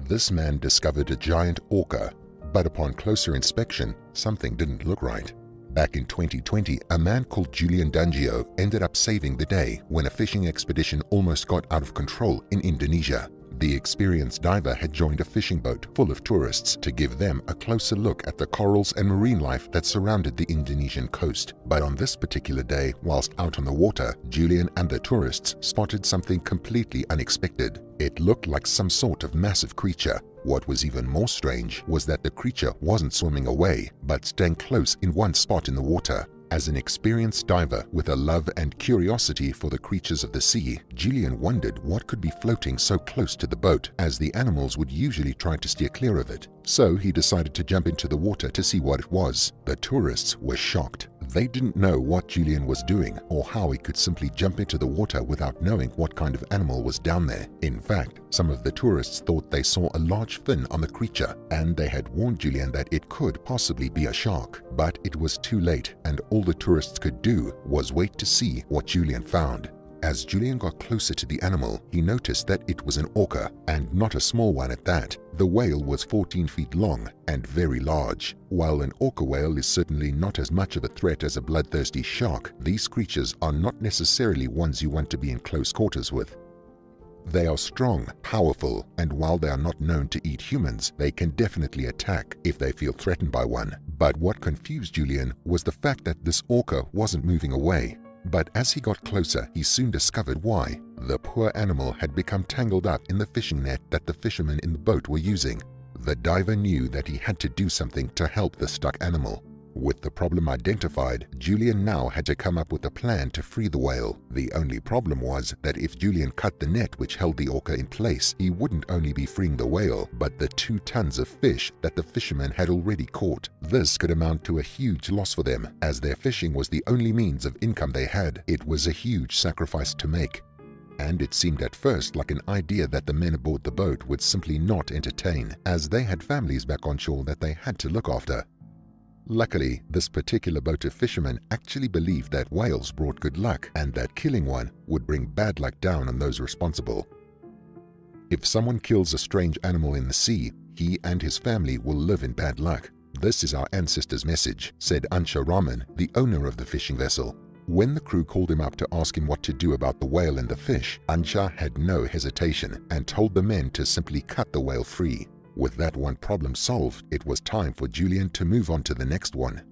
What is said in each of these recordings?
This man discovered a giant orca, but upon closer inspection, something didn't look right. Back in 2020, a man called Julian Dungio ended up saving the day when a fishing expedition almost got out of control in Indonesia. The experienced diver had joined a fishing boat full of tourists to give them a closer look at the corals and marine life that surrounded the Indonesian coast. But on this particular day, whilst out on the water, Julian and the tourists spotted something completely unexpected. It looked like some sort of massive creature. What was even more strange was that the creature wasn't swimming away, but staying close in one spot in the water. As an experienced diver with a love and curiosity for the creatures of the sea, Julian wondered what could be floating so close to the boat, as the animals would usually try to steer clear of it. So he decided to jump into the water to see what it was. The tourists were shocked. They didn't know what Julian was doing or how he could simply jump into the water without knowing what kind of animal was down there. In fact, some of the tourists thought they saw a large fin on the creature, and they had warned Julian that it could possibly be a shark. But it was too late, and all the tourists could do was wait to see what Julian found. As Julian got closer to the animal, he noticed that it was an orca, and not a small one at that. The whale was 14 feet long and very large. While an orca whale is certainly not as much of a threat as a bloodthirsty shark, these creatures are not necessarily ones you want to be in close quarters with. They are strong, powerful, and while they are not known to eat humans, they can definitely attack if they feel threatened by one. But what confused Julian was the fact that this orca wasn't moving away. But as he got closer, he soon discovered why. The poor animal had become tangled up in the fishing net that the fishermen in the boat were using. The diver knew that he had to do something to help the stuck animal. With the problem identified, Julian now had to come up with a plan to free the whale. The only problem was that if Julian cut the net which held the orca in place, he wouldn't only be freeing the whale, but the 2 tons of fish that the fishermen had already caught. This could amount to a huge loss for them, as their fishing was the only means of income they had. It was a huge sacrifice to make. And it seemed at first like an idea that the men aboard the boat would simply not entertain, as they had families back on shore that they had to look after. Luckily, this particular boat of fishermen actually believed that whales brought good luck and that killing one would bring bad luck down on those responsible. If someone kills a strange animal in the sea, he and his family will live in bad luck. This is our ancestors' message, said Ansha Raman, the owner of the fishing vessel. When the crew called him up to ask him what to do about the whale and the fish, Ansha had no hesitation and told the men to simply cut the whale free. With that one problem solved, it was time for Julian to move on to the next one.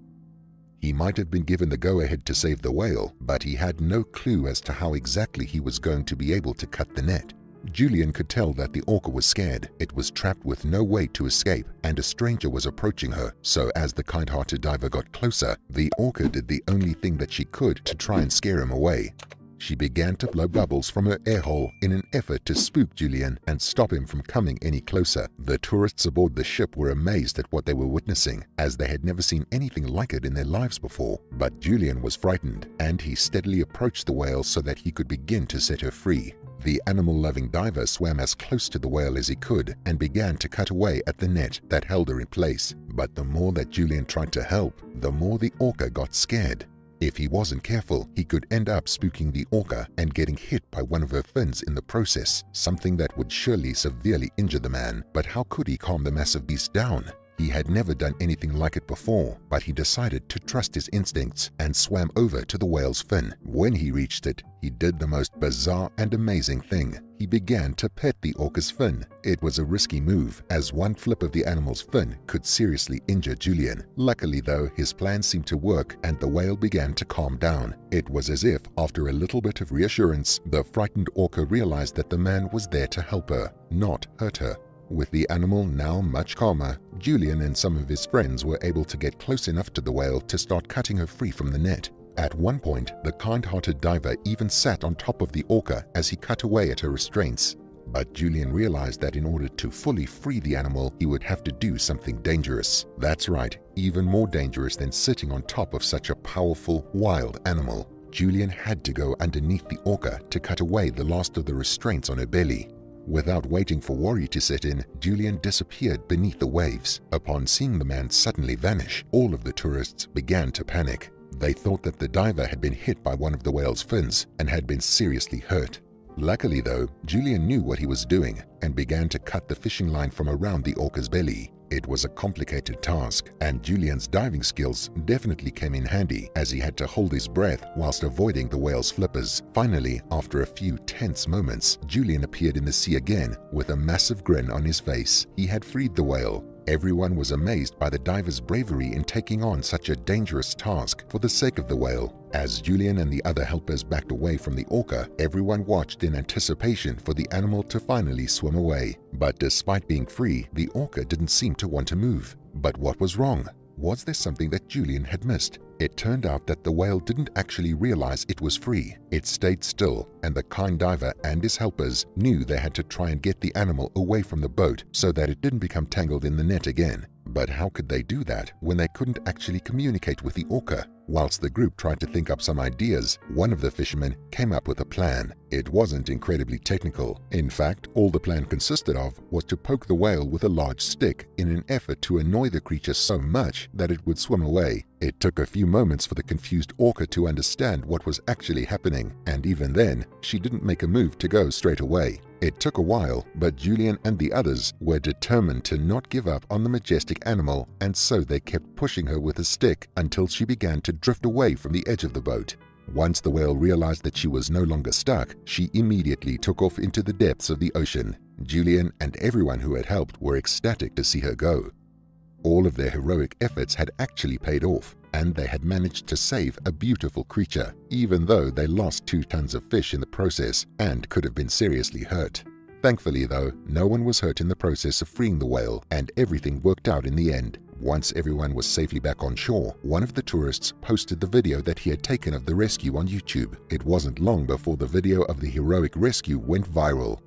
He might have been given the go-ahead to save the whale, but he had no clue as to how exactly he was going to be able to cut the net. Julian could tell that the orca was scared. It was trapped with no way to escape, and a stranger was approaching her. So as the kind-hearted diver got closer, the orca did the only thing that she could to try and scare him away. She began to blow bubbles from her air hole in an effort to spook Julian and stop him from coming any closer. The tourists aboard the ship were amazed at what they were witnessing, as they had never seen anything like it in their lives before. But Julian was frightened, and he steadily approached the whale so that he could begin to set her free. The animal-loving diver swam as close to the whale as he could and began to cut away at the net that held her in place. But the more that Julian tried to help, the more the orca got scared. If he wasn't careful, he could end up spooking the orca and getting hit by one of her fins in the process, something that would surely severely injure the man. But how could he calm the massive beast down? He had never done anything like it before, but he decided to trust his instincts and swam over to the whale's fin. When he reached it, he did the most bizarre and amazing thing. He began to pet the orca's fin. It was a risky move, as one flip of the animal's fin could seriously injure Julian. Luckily though, his plan seemed to work and the whale began to calm down. It was as if, after a little bit of reassurance, the frightened orca realized that the man was there to help her, not hurt her. With the animal now much calmer, Julian and some of his friends were able to get close enough to the whale to start cutting her free from the net. At one point, the kind-hearted diver even sat on top of the orca as he cut away at her restraints. But Julian realized that in order to fully free the animal, he would have to do something dangerous. That's right, even more dangerous than sitting on top of such a powerful, wild animal. Julian had to go underneath the orca to cut away the last of the restraints on her belly. Without waiting for worry to set in, Julian disappeared beneath the waves. Upon seeing the man suddenly vanish, all of the tourists began to panic. They thought that the diver had been hit by one of the whale's fins and had been seriously hurt. Luckily though, Julian knew what he was doing and began to cut the fishing line from around the orca's belly. It was a complicated task, and Julian's diving skills definitely came in handy as he had to hold his breath whilst avoiding the whale's flippers. Finally, after a few tense moments, Julian appeared in the sea again with a massive grin on his face. He had freed the whale. Everyone was amazed by the diver's bravery in taking on such a dangerous task for the sake of the whale. As Julian and the other helpers backed away from the orca, everyone watched in anticipation for the animal to finally swim away. But despite being free, the orca didn't seem to want to move. But what was wrong? Was there something that Julian had missed? It turned out that the whale didn't actually realize it was free. It stayed still, and the kind diver and his helpers knew they had to try and get the animal away from the boat so that it didn't become tangled in the net again. But how could they do that when they couldn't actually communicate with the orca? Whilst the group tried to think up some ideas, one of the fishermen came up with a plan. It wasn't incredibly technical. In fact, all the plan consisted of was to poke the whale with a large stick in an effort to annoy the creature so much that it would swim away. It took a few moments for the confused orca to understand what was actually happening, and even then, she didn't make a move to go straight away. It took a while, but Julian and the others were determined to not give up on the majestic animal, and so they kept pushing her with a stick until she began to drift away from the edge of the boat. Once the whale realized that she was no longer stuck, she immediately took off into the depths of the ocean. Julian and everyone who had helped were ecstatic to see her go. All of their heroic efforts had actually paid off, and they had managed to save a beautiful creature, even though they lost 2 tons of fish in the process and could have been seriously hurt. Thankfully though, no one was hurt in the process of freeing the whale, and everything worked out in the end. Once everyone was safely back on shore, one of the tourists posted the video that he had taken of the rescue on YouTube. It wasn't long before the video of the heroic rescue went viral,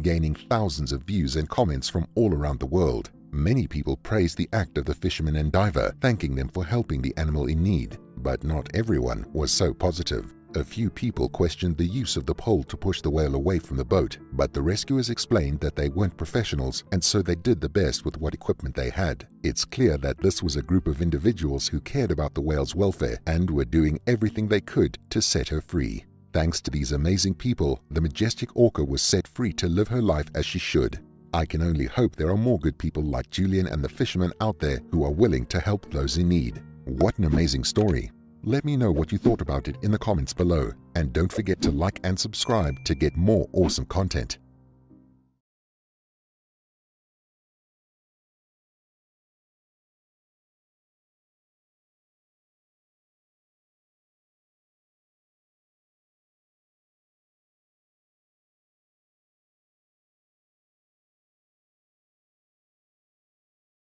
gaining thousands of views and comments from all around the world. Many people praised the act of the fisherman and diver, thanking them for helping the animal in need. But not everyone was so positive. A few people questioned the use of the pole to push the whale away from the boat, but the rescuers explained that they weren't professionals and so they did the best with what equipment they had. It's clear that this was a group of individuals who cared about the whale's welfare and were doing everything they could to set her free. Thanks to these amazing people, the majestic orca was set free to live her life as she should. I can only hope there are more good people like Julian and the fishermen out there who are willing to help those in need. What an amazing story! Let me know what you thought about it in the comments below, and don't forget to like and subscribe to get more awesome content.